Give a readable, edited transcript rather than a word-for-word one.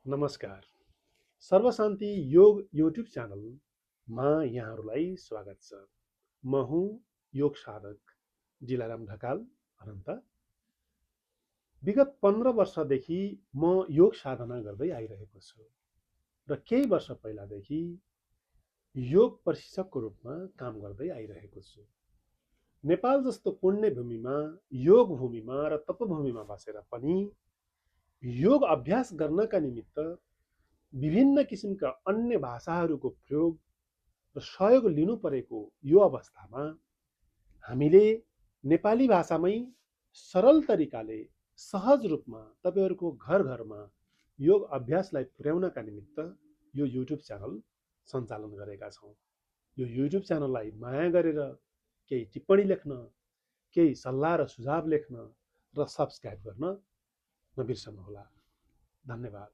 नमस्कार। सर्वशान्ति योग युट्युब च्यानलमा यहाँहरूलाई स्वागत छ। म हुँ योग साधक दिलाराम ढकाल अनन्त। विगत 15 वर्षदेखि म योग साधना गर्दै आइरहेको छु र केही वर्ष पहिलादेखि योग प्रशिक्षकको रूपमा काम गर्दै आइरहेको छु। नेपाल जस्तो पुण्य भूमिमा, योग भूमिमा र तपभूमिमा बसेर पनि योग अभ्यास गर्नका निमित्त विभिन्न किसिमका अन्य भाषाहरूको प्रयोग र सहयोग लिनु परेको यो अवस्थामा हामीले नेपाली भाषामै सरल तरिकाले सहज रूपमा तपाईहरूको घर घरमा योग अभ्यासलाई पुर्याउनका निमित्त यो युट्युब च्यानल सञ्चालन गरेका छौँ। यो युट्युब च्यानललाई माया गरेर केही टिप्पणी लेख्न, केही सल्लाह र सुझाव लेख्न र सब्सक्राइब गर्न नबिर्सनुहोला। धन्यवाद।